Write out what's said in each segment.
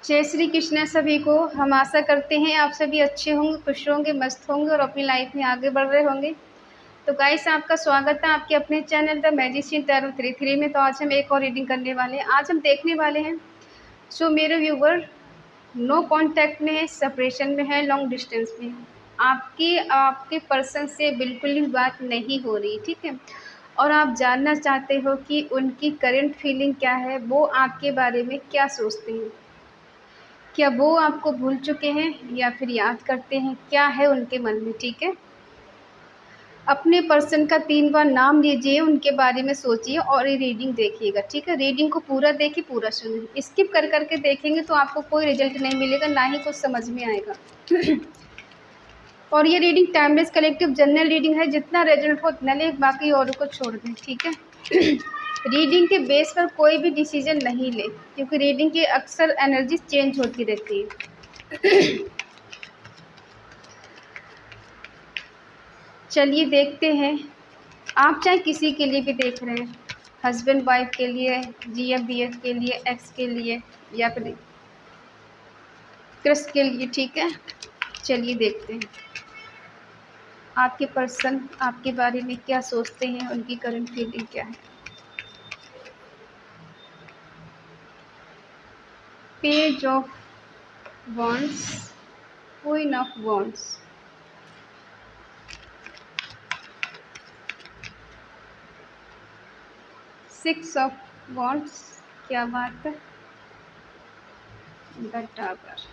जय श्री कृष्ण सभी को। हम आशा करते हैं आप सभी अच्छे होंगे, खुश होंगे, मस्त होंगे और अपनी लाइफ में आगे बढ़ रहे होंगे। तो गाइस, आपका स्वागत है आपके अपने चैनल द मैजिशियन टैरो 33 में। तो आज हम एक और रीडिंग करने वाले हैं। आज हम देखने वाले हैं जो मेरे व्यूवर नो कांटेक्ट में है, सेपरेशन में है, लॉन्ग डिस्टेंस में है, आपके पर्सन से बिल्कुल भी बात नहीं हो रही, ठीक है। और आप जानना चाहते हो कि उनकी करंट फीलिंग क्या है, वो आपके बारे में क्या सोचते हैं, क्या वो आपको भूल चुके हैं या फिर याद करते हैं, क्या है उनके मन में, ठीक है। अपने पर्सन का 3 बार नाम लीजिए, उनके बारे में सोचिए और ये रीडिंग देखिएगा, ठीक है। रीडिंग को पूरा देखिए, पूरा सुनिए। स्किप कर करके देखेंगे तो आपको कोई रिजल्ट नहीं मिलेगा, ना ही कुछ समझ में आएगा। और ये reading timeless collective general reading है। जितना रिजल्ट हो उतना ले, बाकी और को छोड़ दें, ठीक है। रीडिंग के बेस पर कोई भी डिसीजन नहीं ले, क्योंकि रीडिंग की अक्सर एनर्जी चेंज होती रहती है। चलिए देखते हैं। आप चाहे किसी के लिए भी देख रहे हैं, हस्बैंड वाइफ के लिए, जीएफ बीएफ के लिए, एक्स के लिए, या फिर क्रश के लिए, ठीक है। चलिए देखते हैं आपके पर्सन आपके बारे में क्या सोचते हैं, उनकी करंट फीलिंग क्या है। Page of wands, queen of wands, six of wands, क्या बात है, the tower,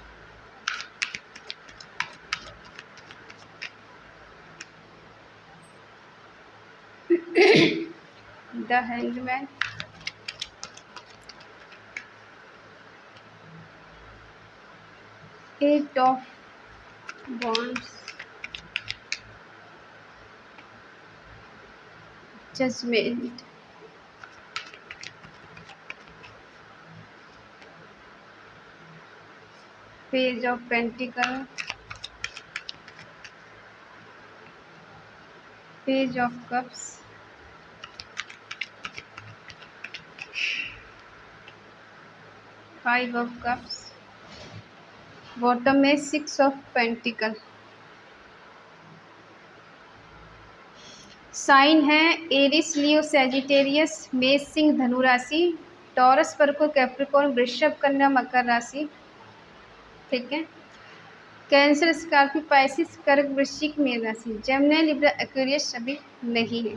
the hangman, eight of wands, judgement, page of pentacle, page of cups, five of cups, bottom में सिक्स ऑफ पेंटिकल। साइन है Aries, Leo, Sagittarius, मेष, सिंह, धनु राशि, taurus, वर्गो, Capricorn, वृषभ, कन्या, मकर राशि, ठीक है। कैंसर, स्कॉर्पियो, पाइसिस, कर्क, वृश्चिक, मीन राशि, जेमिनी, लिब्रा, एक्वेरियस सभी नहीं है।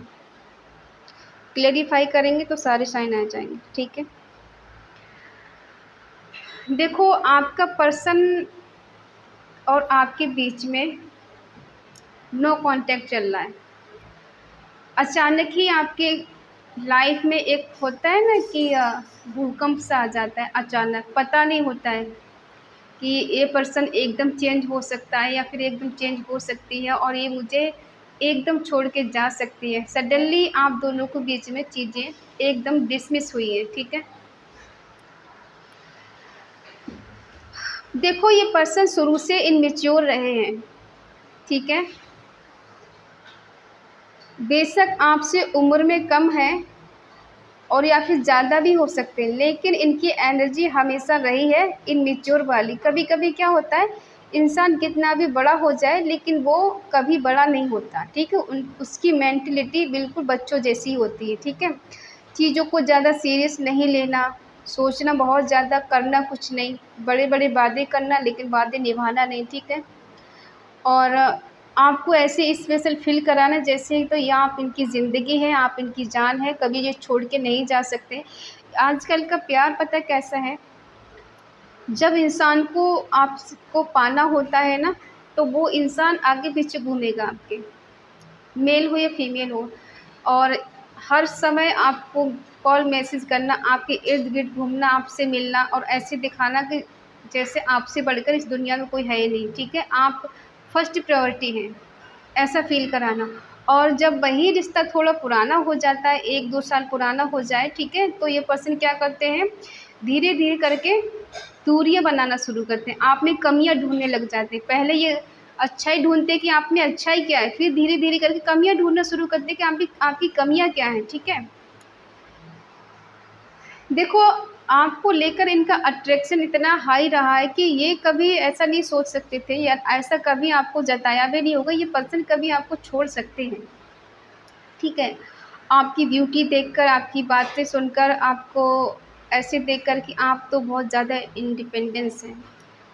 क्लेरिफाई करेंगे तो सारे साइन आ जाएंगे, ठीक है। देखो, आपका पर्सन और आपके बीच में नो कांटेक्ट चल रहा है। अचानक ही आपके लाइफ में एक होता है ना कि भूकंप सा आ जाता है, अचानक पता नहीं होता है कि ये पर्सन एकदम चेंज हो सकता है या फिर एकदम चेंज हो सकती है और ये मुझे एकदम छोड़ के जा सकती है। सडनली आप दोनों के बीच में चीज़ें एकदम डिसमिस हुई है, ठीक है। देखो, ये पर्सन शुरू से इनमेच्योर रहे हैं, ठीक है। बेशक आपसे उम्र में कम है और या फिर ज़्यादा भी हो सकते हैं, लेकिन इनकी एनर्जी हमेशा रही है इनमेच्योर वाली। कभी कभी क्या होता है, इंसान कितना भी बड़ा हो जाए लेकिन वो कभी बड़ा नहीं होता, ठीक है। उसकी मेंटलिटी बिल्कुल बच्चों जैसी होती है, ठीक है। चीज़ों को ज़्यादा सीरियस नहीं लेना, सोचना बहुत ज़्यादा, करना कुछ नहीं, बड़े बड़े वादे करना लेकिन वादे निभाना नहीं, ठीक है। और आपको ऐसे स्पेशल फील कराना जैसे तो ये आप इनकी ज़िंदगी है, आप इनकी जान है, कभी ये छोड़ के नहीं जा सकते। आजकल का प्यार पता कैसा है, जब इंसान को आपको पाना होता है ना, तो वो इंसान आगे पीछे घूमेगा आपके, मेल हो या फीमेल हो, और हर समय आपको कॉल मैसेज करना, आपके इर्द गिर्द घूमना, आपसे मिलना और ऐसे दिखाना कि जैसे आपसे बढ़कर इस दुनिया में कोई है ही नहीं, ठीक है। आप फर्स्ट प्रायोरिटी हैं, ऐसा फील कराना। और जब वही रिश्ता थोड़ा पुराना हो जाता है, 1-2 साल पुराना हो जाए, ठीक है, तो ये पर्सन क्या करते हैं, धीरे धीरे करके दूरियां बनाना शुरू करते हैं, आप में कमियां ढूंढने लग जाते हैं। पहले ये अच्छाई ढूंढते हैं कि आप में अच्छाई क्या है, फिर धीरे धीरे करके कमियां ढूंढना शुरू करते हैं कि आपकी कमियां क्या हैं, ठीक है। देखो, आपको लेकर इनका अट्रैक्शन इतना हाई रहा है कि ये कभी ऐसा नहीं सोच सकते थे या ऐसा कभी आपको जताया भी नहीं होगा ये पर्सन कभी आपको छोड़ सकते हैं। ठीक है, आपकी ब्यूटी देखकर, आपकी बातें सुनकर, आपको ऐसे देखकर कि आप तो बहुत ज़्यादा इंडिपेंडेंस हैं,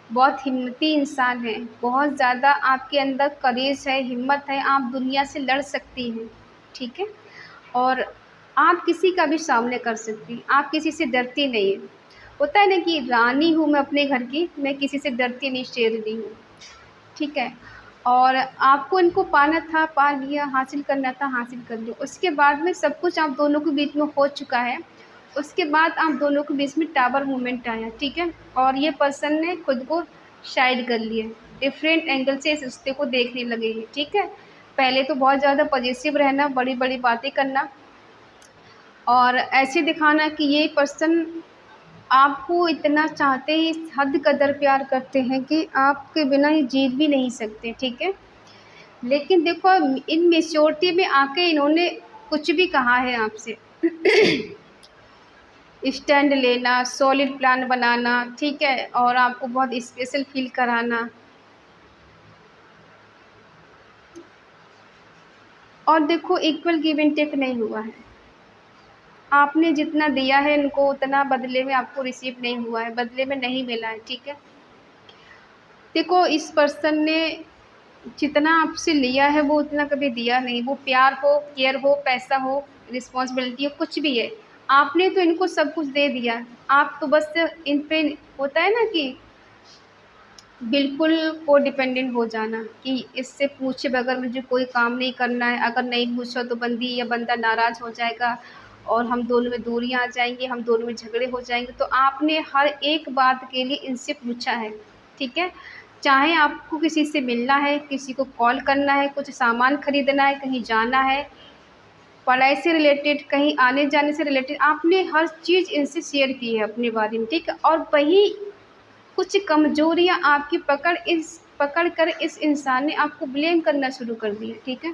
बहुत हिम्मती इंसान हैं, बहुत ज़्यादा आपके अंदर करेज है, हिम्मत है, आप दुनिया से लड़ सकती हैं। ठीक है, और आप किसी का भी सामने कर सकती हैं, आप किसी से डरती नहीं हैं। होता है ना कि रानी हूँ मैं अपने घर की, मैं किसी से डरती नहीं, शेरनी हूँ। ठीक है, और आपको इनको पाना था, पा लिया, हासिल करना था, हासिल कर लिया। उसके बाद में सब कुछ आप दोनों के बीच में हो चुका है। उसके बाद आप दोनों के बीच में टावर मूवमेंट आया, ठीक है? और ये पर्सन ने खुद को साइड कर लिया, डिफरेंट एंगल से इस रिश्ते को देखने लगे हैं, ठीक है? पहले तो बहुत ज़्यादा पॉजिटिव रहना, बड़ी-बड़ी बातें करना और ऐसे दिखाना कि ये पर्सन आपको इतना चाहते हैं, इस हद कदर प्यार करते हैं कि आपके बिना ये जी भी नहीं सकते, ठीक है? लेकिन देखो इन मैच्योरिटी में आके इन्होंने कुछ भी कहा है आपसे स्टैंड लेना, सॉलिड प्लान बनाना, ठीक है? और आपको बहुत स्पेशल फ़ील कराना। और देखो इक्वल गिव एंड टेक नहीं हुआ है। आपने जितना दिया है इनको उतना बदले में आपको रिसीव नहीं हुआ है, बदले में नहीं मिला है, ठीक है? देखो इस पर्सन ने जितना आपसे लिया है वो उतना कभी दिया नहीं, वो प्यार हो, केयर हो, पैसा हो, रिस्पॉन्सिबिलिटी हो, कुछ भी है। आपने तो इनको सब कुछ दे दिया, आप तो बस इन पे होता है ना कि बिल्कुल कोडिपेंडेंट हो जाना कि इससे पूछे बगैर मुझे कोई काम नहीं करना है, अगर नहीं पूछा तो बंदी या बंदा नाराज़ हो जाएगा और हम दोनों में दूरियां आ जाएंगी, हम दोनों में झगड़े हो जाएंगे। तो आपने हर एक बात के लिए इनसे पूछा है, ठीक है? चाहे आपको किसी से मिलना है, किसी को कॉल करना है, कुछ सामान खरीदना है, कहीं जाना है, पढ़ाई से रिलेटेड, कहीं आने जाने से रिलेटेड, आपने हर चीज़ इनसे शेयर की है अपने बारे में, ठीक है? और वही कुछ कमजोरियां आपकी पकड़ कर इस इंसान ने आपको ब्लेम करना शुरू कर दिया, ठीक है?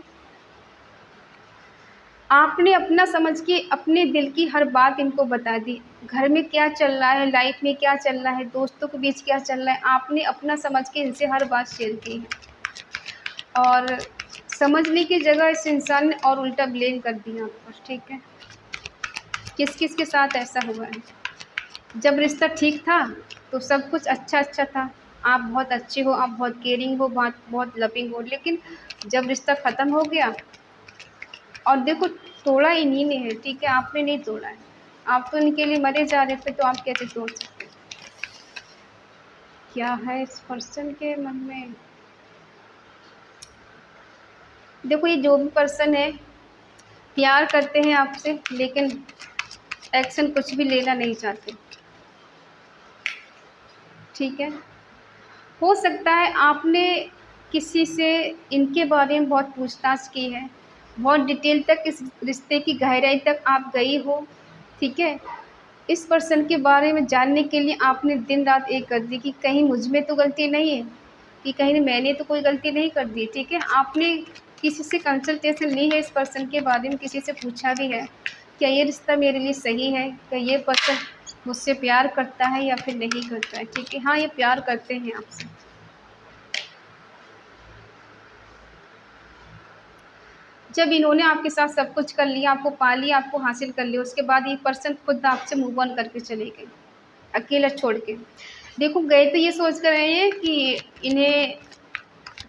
आपने अपना समझ के अपने दिल की हर बात इनको बता दी। घर में क्या चल रहा है, लाइफ में क्या चल रहा है, दोस्तों के बीच क्या चल रहा है, आपने अपना समझ के इनसे हर बात शेयर की है। और समझने की जगह इस इंसान ने और उल्टा ब्लेम कर दिया आप पर, ठीक है? किस किस के साथ ऐसा हुआ है? जब रिश्ता ठीक था तो सब कुछ अच्छा था, आप बहुत अच्छे हो, आप बहुत केयरिंग हो, बहुत बहुत लविंग हो, लेकिन जब रिश्ता ख़त्म हो गया और देखो तोड़ा इन्हीं ने है, ठीक है? आपने नहीं तोड़ा है। आप तो इनके लिए मरे जा रहे थे, तो आप कैसे तोड़ सकते? क्या है इस पर्सन के मन में? देखो ये जो भी पर्सन है प्यार करते हैं आपसे, लेकिन एक्शन कुछ भी लेना नहीं चाहते, ठीक है? हो सकता है आपने किसी से इनके बारे में बहुत पूछताछ की है, बहुत डिटेल तक इस रिश्ते की गहराई तक आप गई हो, ठीक है? इस पर्सन के बारे में जानने के लिए आपने दिन रात एक कर दी कि कहीं मुझ में तो गलती नहीं है, कि कहीं मैंने तो कोई गलती नहीं कर दी, ठीक है? आपने किसी से कंसल्टेशन ली है, इस पर्सन के बारे में किसी से पूछा भी है, क्या ये रिश्ता मेरे लिए सही है, क्या ये पर्सन मुझसे प्यार करता है या फिर नहीं करता है, ठीक है? हाँ, ये प्यार करते हैं आपसे। जब इन्होंने आपके साथ सब कुछ कर लिया, आपको पा लिया, आपको हासिल कर लिया, उसके बाद ये पर्सन खुद आपसे मूव ऑन करके चले गए, अकेला छोड़ के। देखो गए तो ये सोच कर रहे हैं कि इन्हें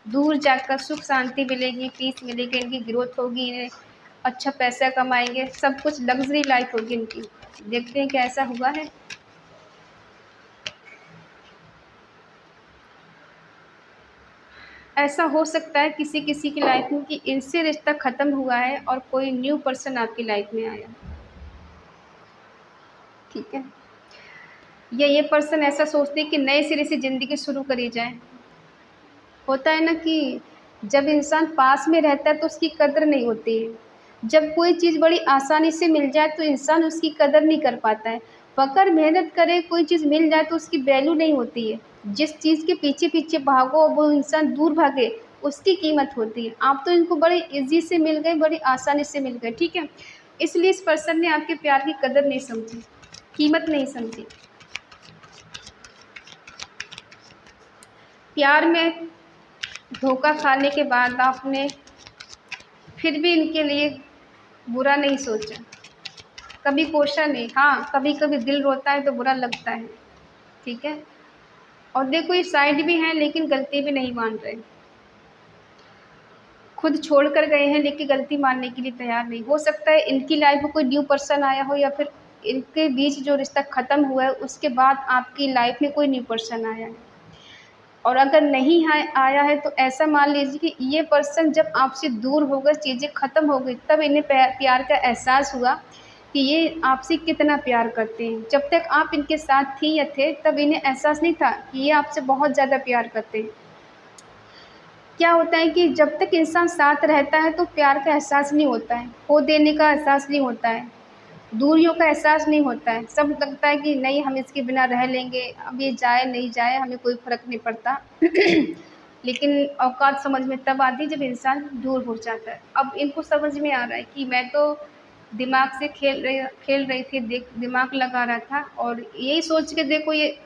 दूर जाकर सुख शांति मिलेगी, पीस मिलेगी, इनकी ग्रोथ होगी, इन्हें अच्छा पैसा कमाएंगे, सब कुछ लग्जरी लाइफ होगी इनकी। देखते हैं क्या ऐसा हुआ है। ऐसा हो सकता है किसी किसी की लाइफ में कि इनसे रिश्ता ख़त्म हुआ है और कोई न्यू पर्सन आपकी लाइफ में आया, ठीक है? या ये पर्सन ऐसा सोचते हैं कि नए सिरे से ज़िंदगी शुरू करी जाए। होता है ना कि जब इंसान पास में रहता है तो उसकी कदर नहीं होती है, जब कोई चीज़ बड़ी आसानी से मिल जाए तो इंसान उसकी कदर नहीं कर पाता है। अगर मेहनत करे कोई चीज़ मिल जाए तो उसकी वैल्यू नहीं होती है। जिस चीज़ के पीछे पीछे भागो वो इंसान दूर भागे, उसकी कीमत होती है। आप तो इनको बड़ी इजी से मिल गए, बड़ी आसानी से मिल गए, ठीक है? इसलिए इस पर्सन ने आपके प्यार की कदर नहीं समझी, कीमत नहीं समझी। प्यार में धोखा खाने के बाद आपने फिर भी इनके लिए बुरा नहीं सोचा, कभी कोशा नहीं। हाँ, कभी कभी दिल रोता है तो बुरा लगता है, ठीक है। और देखो ये साइड भी हैं लेकिन गलती भी नहीं मान रहे, खुद छोड़ कर गए हैं लेकिन गलती मानने के लिए तैयार नहीं। हो सकता है इनकी लाइफ में कोई न्यू पर्सन आया हो, या फिर इनके बीच जो रिश्ता ख़त्म हुआ है उसके बाद आपकी लाइफ में कोई न्यू पर्सन आया है। और अगर नहीं आया है तो ऐसा मान लीजिए कि ये पर्सन जब आपसे दूर हो गए, चीज़ें ख़त्म हो गई, तब इन्हें प्यार का एहसास हुआ कि ये आपसे कितना प्यार करते हैं। जब तक आप इनके साथ थी या थे तब इन्हें एहसास नहीं था कि ये आपसे बहुत ज़्यादा प्यार करते हैं। क्या होता है कि जब तक इंसान साथ रहता है तो प्यार का एहसास नहीं होता है, खो देने का एहसास नहीं होता है, दूरियों का एहसास नहीं होता है। सब लगता है कि नहीं, हम इसके बिना रह लेंगे, अब ये जाए नहीं जाए हमें कोई फ़र्क नहीं पड़ता। लेकिन औकात समझ में तब आती है जब इंसान दूर हो जाता है। अब इनको समझ में आ रहा है कि मैं तो दिमाग से खेल रही थी, दिमाग लगा रहा था, और यही सोच के देखो ये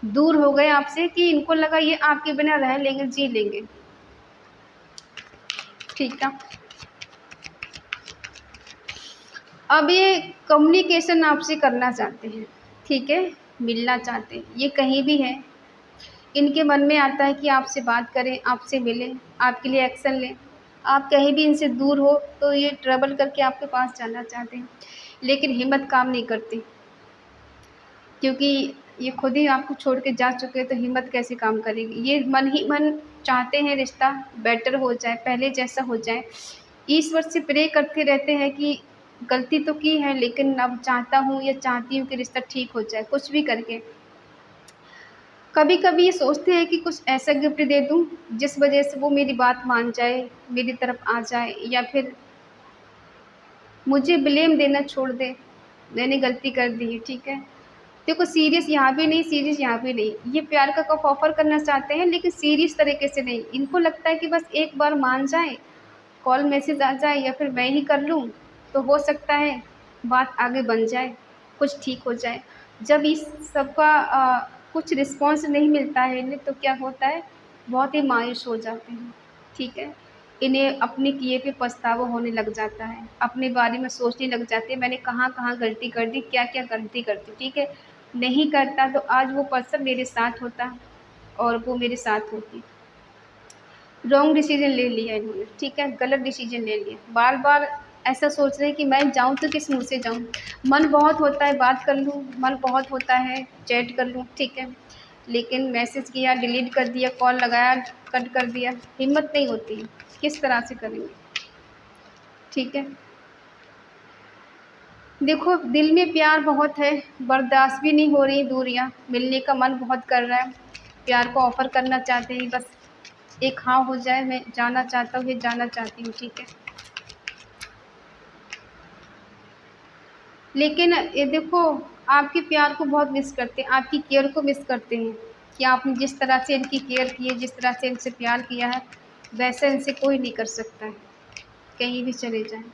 दूर हो गए आपसे कि इनको लगा ये आपके बिना रह लेंगे, जी लेंगे, ठीक है। अब ये कम्युनिकेशन आपसे करना चाहते हैं, ठीक है, मिलना चाहते हैं, ये कहीं भी है, इनके मन में आता है कि आपसे बात करें, आपसे मिलें, आपके लिए एक्शन लें। आप कहीं भी इनसे दूर हो तो ये ट्रैवल करके आपके पास जाना चाहते हैं, लेकिन हिम्मत काम नहीं करती, क्योंकि ये खुद ही आपको छोड़ के जा चुके हैं तो हिम्मत कैसे काम करेगी। ये मन ही मन चाहते हैं रिश्ता बेटर हो जाए, पहले जैसा हो जाए। ईश्वर से प्रे करते रहते हैं कि गलती तो की है लेकिन अब चाहता हूँ या चाहती हूँ कि रिश्ता ठीक हो जाए, कुछ भी करके। कभी कभी ये सोचते हैं कि कुछ ऐसा गिफ्ट दे दूँ जिस वजह से वो मेरी बात मान जाए, मेरी तरफ आ जाए, या फिर मुझे ब्लेम देना छोड़ दे, मैंने गलती कर दी है, ठीक है। देखो सीरियस यहाँ भी नहीं, सीरियस यहाँ भी नहीं, ये प्यार का कप ऑफर करना चाहते हैं लेकिन सीरियस तरीके से नहीं। इनको लगता है कि बस एक बार मान जाए, कॉल मैसेज आ जाए या फिर मैं ही कर लूँ तो हो सकता है बात आगे बन जाए, कुछ ठीक हो जाए। जब इस सबका कुछ रिस्पॉन्स नहीं मिलता है इन्हें तो क्या होता है, बहुत ही मायूस हो जाते हैं, ठीक है। इन्हें अपने किए पे पछतावा होने लग जाता है, अपने बारे में सोचने लग जाते हैं मैंने कहाँ कहाँ गलती कर दी, क्या क्या गलती कर दी, ठीक है। नहीं करता तो आज वो पर्सन मेरे साथ होता और वो मेरे साथ होती। रॉन्ग डिसीजन ले लिया इन्होंने, ठीक है, गलत डिसीजन ले लिया। बार बार ऐसा सोच रहे हैं कि मैं जाऊँ तो किस मुँह से जाऊँ। मन बहुत होता है बात कर लूँ, मन बहुत होता है चैट कर लूँ, ठीक है, लेकिन मैसेज किया डिलीट कर दिया, कॉल लगाया कट कर दिया, हिम्मत नहीं होती, किस तरह से करेंगे, ठीक है। देखो दिल में प्यार बहुत है, बर्दाश्त भी नहीं हो रही दूरियां, मिलने का मन बहुत कर रहा है, प्यार को ऑफ़र करना चाहते हैं, बस एक हाँ हो जाए, मैं जाना चाहता हूँ, ये जाना चाहती हूँ, ठीक है। लेकिन ये देखो आपके प्यार को बहुत मिस करते हैं, आपकी केयर को मिस करते हैं कि आपने जिस तरह से इनकी केयर की है, जिस तरह से इनसे प्यार किया है, वैसा इनसे कोई नहीं कर सकता है, कहीं भी चले जाएँ।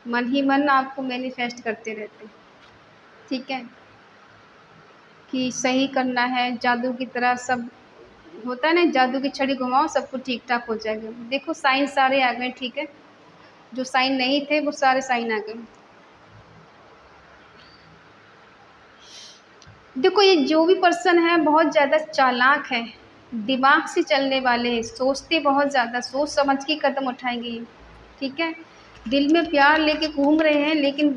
मन ही मन आपको मैनिफेस्ट करते रहते हैं, ठीक है, कि सही करना है, जादू की तरह सब होता है ना, जादू की छड़ी घुमाओ सब कुछ ठीक-ठाक हो जाएगा। देखो साइन सारे आ गए, ठीक है, जो साइन नहीं थे वो सारे साइन आ गए। देखो ये जो भी पर्सन है बहुत ज़्यादा चालाक है, दिमाग से चलने वाले हैं, सोचते बहुत ज़्यादा, सोच समझ के कदम उठाएँगे ये, ठीक है। दिल में प्यार लेके घूम रहे हैं लेकिन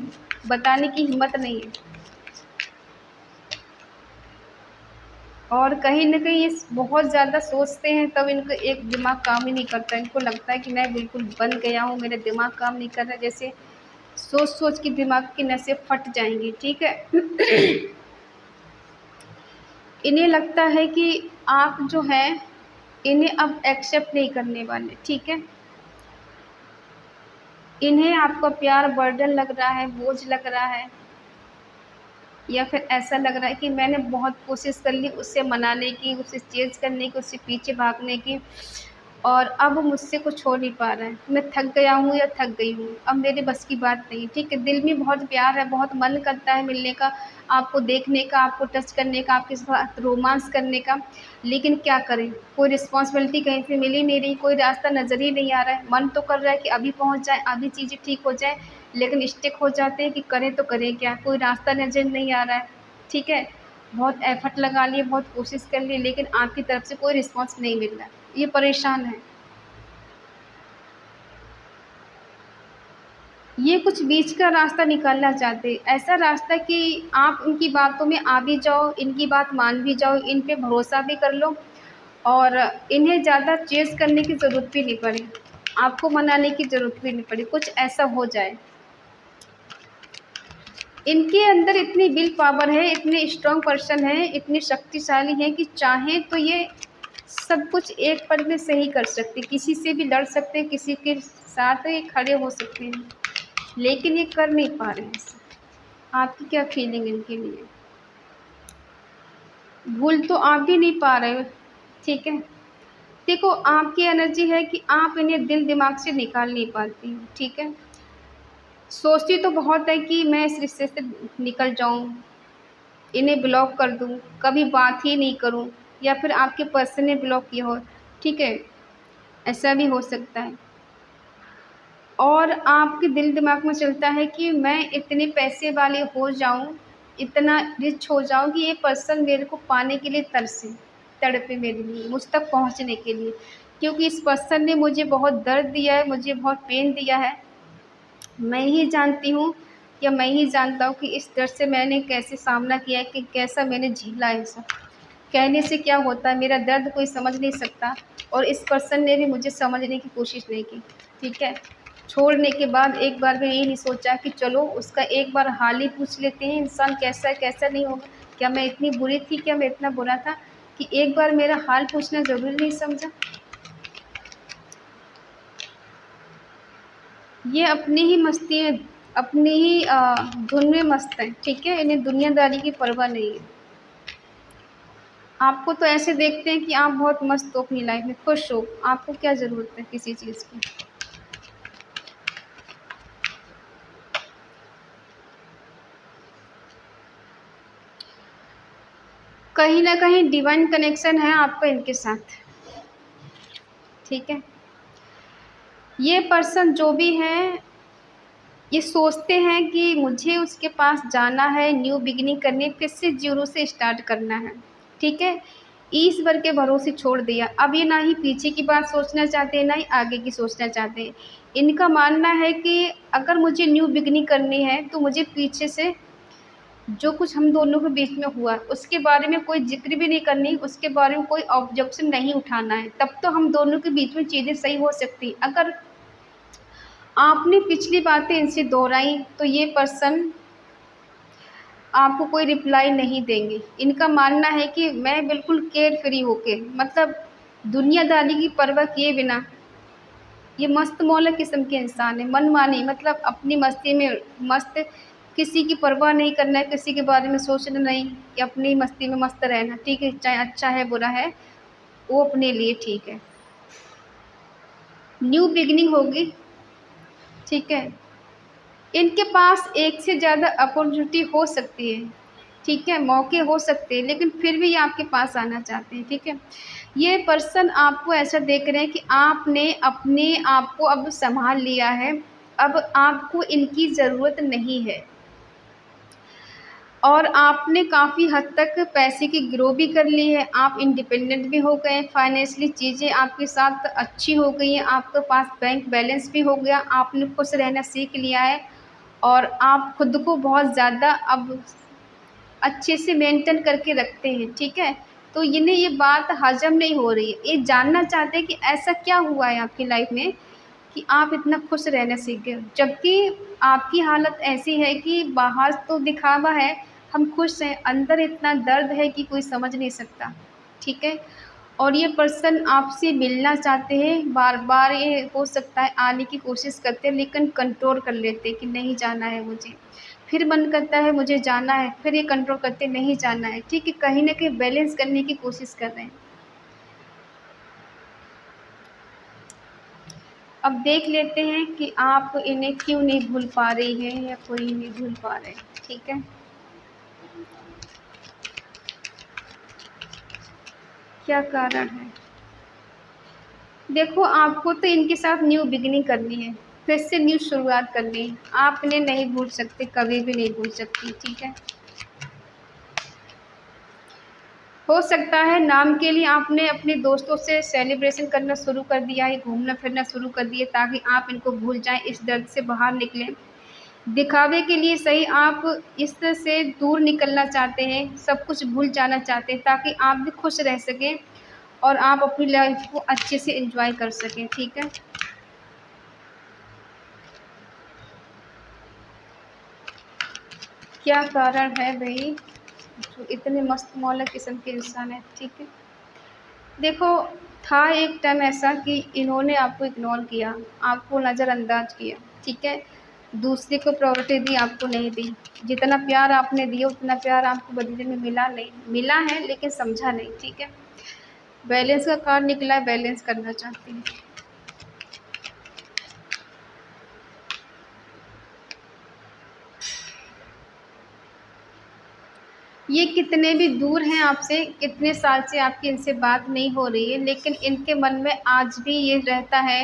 बताने की हिम्मत नहीं है। और कहीं न कहीं ये बहुत ज़्यादा सोचते हैं तब इनका एक दिमाग काम ही नहीं करता। इनको लगता है कि मैं बिल्कुल बंद गया हूँ, मेरा दिमाग काम नहीं कर रहा, जैसे सोच-सोच के दिमाग की नसें फट जाएँगी, ठीक है। इन्हें लगता है कि आप जो हैं, इन्हें अब एक्सेप्ट नहीं करने वाले, ठीक है। इन्हें आपका प्यार बर्डन लग रहा है, बोझ लग रहा है, या फिर ऐसा लग रहा है कि मैंने बहुत कोशिश कर ली उससे मनाने की, उसे चेज़ करने की, उससे पीछे भागने की, और अब मुझसे कुछ हो नहीं पा रहा है। मैं थक गया हूँ या थक गई हूँ, अब मेरे बस की बात नहीं, ठीक है। दिल में बहुत प्यार है, बहुत मन करता है मिलने का, आपको देखने का, आपको टच करने का, आपके साथ रोमांस करने का, लेकिन क्या करें, कोई रिस्पॉन्सिबिलिटी कहीं से मिल ही नहीं रही, कोई रास्ता नज़र ही नहीं आ रहा है। मन तो कर रहा है कि अभी पहुँच जाए, अभी चीज़ें ठीक हो जाएँ, लेकिन स्टिक हो जाते हैं कि करें तो करें क्या, कोई रास्ता नज़र नहीं आ रहा है, ठीक है। बहुत एफ़र्ट लगा लिए, बहुत कोशिश कर ली, लेकिन आपकी तरफ से कोई रिस्पॉन्स नहीं मिल रहा है। ये परेशान है। ये कुछ बीच का रास्ता निकालना चाहते हैं, ऐसा रास्ता कि आप उनकी बातों में आ भी जाओ, इनकी बात मान भी जाओ, इन पे भरोसा भी कर लो और इन्हें ज़्यादा चेज़ करने की ज़रूरत भी नहीं पड़े, आपको मनाने की ज़रूरत भी नहीं पड़े, कुछ ऐसा हो जाए। इनके अंदर इतनी विल पावर है, इतने स्ट्रॉन्ग पर्सन हैं, इतने शक्तिशाली हैं कि चाहें तो ये सब कुछ एक पल में सही कर सकते, किसी से भी लड़ सकते हैं, किसी के साथ ये खड़े हो सकते हैं, लेकिन ये कर नहीं पा रहे हैं ऐसा। आपकी क्या फीलिंग इनके लिए? भूल तो आप भी नहीं पा रहे हो, ठीक है। देखो, आपकी एनर्जी है कि आप इन्हें दिल दिमाग से निकाल नहीं पाती हो, ठीक है। सोचती तो बहुत है कि मैं इस रिश्ते से निकल जाऊं, इन्हें ब्लॉक कर दूं, कभी बात ही नहीं करूं, या फिर आपके पर्सन ने ब्लॉक किया हो, ठीक है, ऐसा भी हो सकता है। और आपके दिल दिमाग में चलता है कि मैं इतने पैसे वाले हो जाऊं, इतना रिच हो जाऊं कि ये पर्सन मेरे को पाने के लिए तरसे, तड़पे मेरे लिए, मुझ तक पहुंचने के लिए, क्योंकि इस पर्सन ने मुझे बहुत दर्द दिया है, मुझे बहुत पेन दिया है। मैं ही जानती हूँ, या मैं ही जानता हूँ कि इस दर्द से मैंने कैसे सामना किया है, कि कैसा मैंने झेला है सब। कहने से क्या होता है, मेरा दर्द कोई समझ नहीं सकता, और इस पर्सन ने भी मुझे समझने की कोशिश नहीं की, ठीक है। छोड़ने के बाद एक बार भी ये नहीं सोचा कि चलो उसका एक बार हाल ही पूछ लेते हैं, इंसान कैसा है कैसा नहीं होगा, क्या मैं इतनी बुरी थी, क्या मैं इतना बुरा था कि एक बार मेरा हाल पूछना ज़रूरी नहीं समझा। ये अपनी ही मस्ती में, अपनी ही धुन में मस्त है, ठीक है, इन्हें दुनियादारी की परवाह नहीं है। आपको तो ऐसे देखते हैं कि आप बहुत मस्त हो, अपनी लाइफ में खुश हो, आपको क्या ज़रूरत है किसी चीज़ की। कहीं ना कहीं डिवाइन कनेक्शन है आपका इनके साथ, ठीक है। ये पर्सन जो भी है, ये सोचते हैं कि मुझे उसके पास जाना है, न्यू बिगिनिंग करनी, फिर से जीरो से स्टार्ट करना है, ठीक है। ईश्वर के भरोसे छोड़ दिया, अब ये ना ही पीछे की बात सोचना चाहते हैं, ना ही आगे की सोचना चाहते हैं। इनका मानना है कि अगर मुझे न्यू बिगिनिंग करनी है तो मुझे पीछे से जो कुछ हम दोनों के बीच में हुआ उसके बारे में कोई जिक्र भी नहीं करनी, उसके बारे में कोई ऑब्जेक्शन नहीं उठाना है, तब तो हम दोनों के बीच में चीज़ें सही हो सकती। अगर आपने पिछली बातें इनसे दोहराई तो ये पर्सन आपको कोई रिप्लाई नहीं देंगे। इनका मानना है कि मैं बिल्कुल केयर फ्री होके, मतलब दुनियादारी की परवाह किए बिना, ये मस्त मौला किस्म के इंसान है, मनमानी, मतलब अपनी मस्ती में मस्त, किसी की परवाह नहीं करना है, किसी के बारे में सोचना नहीं, कि अपनी मस्ती में मस्त रहना, ठीक है, चाहे अच्छा है बुरा है, वो अपने लिए ठीक है। न्यू बिगिनिंग होगी, ठीक है। इनके पास एक से ज़्यादा अपॉर्चुनिटी हो सकती है, ठीक है, मौके हो सकते हैं, लेकिन फिर भी ये आपके पास आना चाहते हैं, ठीक है। ये पर्सन आपको ऐसा देख रहे हैं कि आपने अपने आप को अब संभाल लिया है, अब आपको इनकी ज़रूरत नहीं है, और आपने काफ़ी हद तक पैसे की ग्रो भी कर ली है, आप इंडिपेंडेंट भी हो गए, फाइनेंशियली चीज़ें आपके साथ अच्छी हो गई हैं, आपके पास बैंक बैलेंस भी हो गया, आपने खुश रहना सीख लिया है, और आप खुद को बहुत ज़्यादा अब अच्छे से मेंटेन करके रखते हैं, ठीक है। तो इन्हें ये बात हज़म नहीं हो रही है, ये जानना चाहते हैं कि ऐसा क्या हुआ है आपकी लाइफ में कि आप इतना खुश रहना सीख गए, जबकि आपकी हालत ऐसी है कि बाहर तो दिखावा है, हम खुश हैं, अंदर इतना दर्द है कि कोई समझ नहीं सकता, ठीक है। और ये पर्सन आपसे मिलना चाहते हैं, बार बार ये हो सकता है आने की कोशिश करते हैं, लेकिन कंट्रोल कर लेते हैं कि नहीं जाना है मुझे, फिर मन करता है मुझे जाना है, फिर ये कंट्रोल करते नहीं जाना है, ठीक है, कहीं ना कहीं बैलेंस करने की कोशिश कर रहे हैं। अब देख लेते हैं कि आप इन्हें क्यों नहीं भूल पा रही हैं या कोई नहीं भूल पा रहे। ठीक है, क्या कारण है? देखो, आपको तो इनके साथ न्यू बिगिनिंग करनी है, फिर से न्यू शुरुआत करनी है। आप इन्हें नहीं भूल सकते, कभी भी नहीं भूल सकती। ठीक है, हो सकता है नाम के लिए आपने अपने दोस्तों से सेलिब्रेशन करना शुरू कर दिया है, घूमना फिरना शुरू कर दिया ताकि आप इनको भूल जाएं, इस दर्द से बाहर निकलें। दिखावे के लिए सही आप इस से दूर निकलना चाहते हैं, सब कुछ भूल जाना चाहते हैं ताकि आप भी खुश रह सकें और आप अपनी लाइफ को अच्छे से एंजॉय कर सकें। ठीक है, क्या कारण है भाई जो इतने मस्त मौला किस्म के इंसान है? ठीक है, देखो, था एक टाइम ऐसा कि इन्होंने आपको इग्नोर किया, आपको नज़रअंदाज किया। ठीक है, दूसरे को प्रायोरिटी दी, आपको नहीं दी। जितना प्यार आपने दिया उतना प्यार आपको बदले में मिला नहीं, मिला है लेकिन समझा नहीं। ठीक है, बैलेंस का कार्ड निकला है, बैलेंस करना चाहती हूँ। ये कितने भी दूर हैं आपसे, कितने साल से आपकी इनसे बात नहीं हो रही है, लेकिन इनके मन में आज भी ये रहता है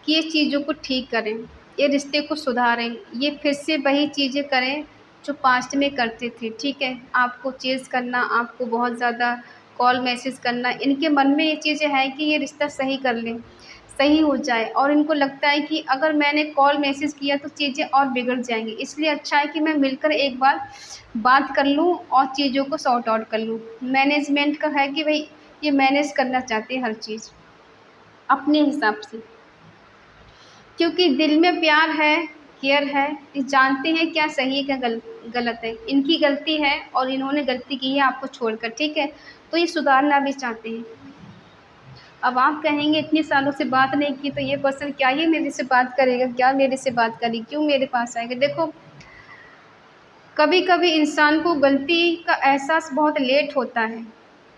कि ये चीज़ों को ठीक करें, ये रिश्ते को सुधारें, ये फिर से वही चीज़ें करें जो पास्ट में करते थे। ठीक है, आपको चेज़ करना, आपको बहुत ज़्यादा कॉल मैसेज करना, इनके मन में ये चीज़ें हैं कि ये रिश्ता सही कर लें, सही हो जाए, और इनको लगता है कि अगर मैंने कॉल मैसेज किया तो चीज़ें और बिगड़ जाएंगी, इसलिए अच्छा है कि मैं मिलकर एक बार बात कर लूँ और चीज़ों को सॉर्ट आउट कर लूँ। मैनेजमेंट का है कि भाई ये मैनेज करना चाहते हैं हर चीज़ अपने हिसाब से, क्योंकि दिल में प्यार है, केयर है, ये जानते हैं क्या सही है क्या गलत है। इनकी गलती है और इन्होंने गलती की है आपको छोड़कर। ठीक है, तो ये सुधारना भी चाहते हैं। अब आप कहेंगे इतने सालों से बात नहीं की तो ये पर्सन क्या ही मेरे से बात करेगा, क्या मेरे से बात करेगी, क्यों मेरे पास आएगा? देखो, कभी कभी इंसान को गलती का एहसास बहुत लेट होता है।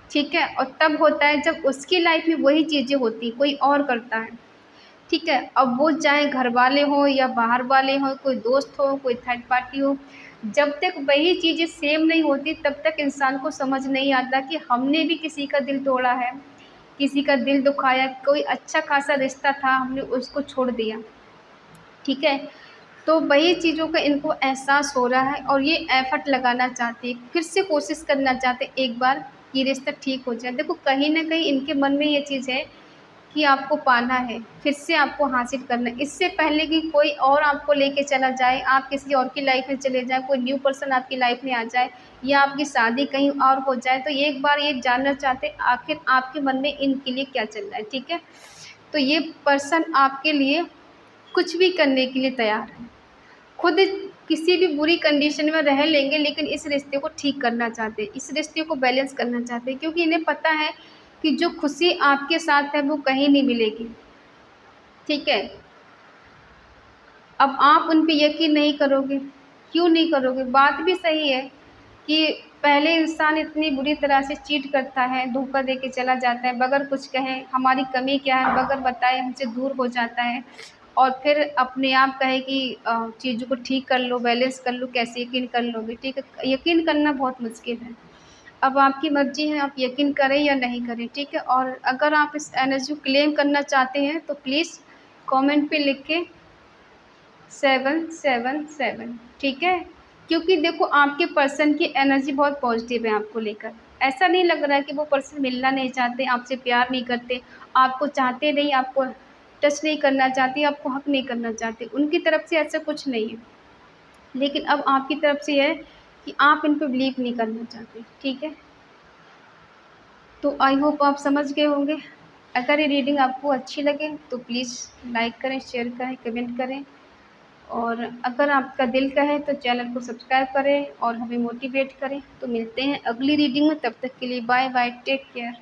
ठीक है, और तब होता है जब उसकी लाइफ में वही चीज़ें होती कोई और करता है। ठीक है, अब वो चाहे घर वाले हों या बाहर वाले हों, कोई दोस्त हो, कोई थर्ड पार्टी हो, जब तक वही चीज़ें सेम नहीं होती तब तक इंसान को समझ नहीं आता कि हमने भी किसी का दिल तोड़ा है, किसी का दिल दुखाया, कोई अच्छा खासा रिश्ता था हमने उसको छोड़ दिया। ठीक है, तो वही चीज़ों का इनको एहसास हो रहा है और ये एफ़र्ट लगाना चाहते हैं, फिर से कोशिश करना चाहते हैं एक बार ये रिश्ता ठीक हो जाए। देखो, कहीं न कहीं इनके मन में ये चीज़ है कि आपको पाना है, फिर से आपको हासिल करना है। इससे पहले कि कोई और आपको लेके चला जाए, आप किसी और की लाइफ़ में चले जाएँ, कोई न्यू पर्सन आपकी लाइफ़ में आ जाए या आपकी शादी कहीं और हो जाए, तो ये एक बार ये जानना चाहते हैं आखिर आपके मन में इनके लिए क्या चल रहा है। ठीक है? तो ये पर्सन आपके लिए कुछ भी करने के लिए तैयार है। खुद किसी भी बुरी कंडीशन में रह लेंगे लेकिन इस रिश्ते को ठीक करना चाहते हैं, इस रिश्ते को बैलेंस करना चाहते हैं, क्योंकि इन्हें पता है कि जो खुशी आपके साथ है वो कहीं नहीं मिलेगी। ठीक है, अब आप उन पे यकीन नहीं करोगे, क्यों नहीं करोगे? बात भी सही है कि पहले इंसान इतनी बुरी तरह से चीट करता है, धोखा दे के चला जाता है, बगैर कुछ कहे हमारी कमी क्या है बगैर बताए हमसे दूर हो जाता है, और फिर अपने आप कहे कि चीज़ों को ठीक कर लो, बैलेंस कर लो, कैसे यकीन कर लोगे? ठीक है, यकीन करना बहुत मुश्किल है। अब आपकी मर्ज़ी है आप यकीन करें या नहीं करें। ठीक है, और अगर आप इस एनर्जी को क्लेम करना चाहते हैं तो प्लीज़ कमेंट पे लिख के 777। ठीक है, क्योंकि देखो आपके पर्सन की एनर्जी बहुत पॉजिटिव है आपको लेकर। ऐसा नहीं लग रहा है कि वो पर्सन मिलना नहीं चाहते, आपसे प्यार नहीं करते, आपको चाहते नहीं, आपको टच नहीं करना चाहते, आपको हक नहीं करना चाहते। उनकी तरफ से ऐसा कुछ नहीं है, लेकिन अब आपकी तरफ से है कि आप इन पे बिलीव नहीं करना चाहते। ठीक है, तो आई होप आप समझ गए होंगे। अगर ये रीडिंग आपको अच्छी लगे तो प्लीज़ लाइक करें, शेयर करें, कमेंट करें, और अगर आपका दिल कहे तो चैनल को सब्सक्राइब करें और हमें मोटिवेट करें। तो मिलते हैं अगली रीडिंग में, तब तक के लिए बाय बाय, टेक केयर।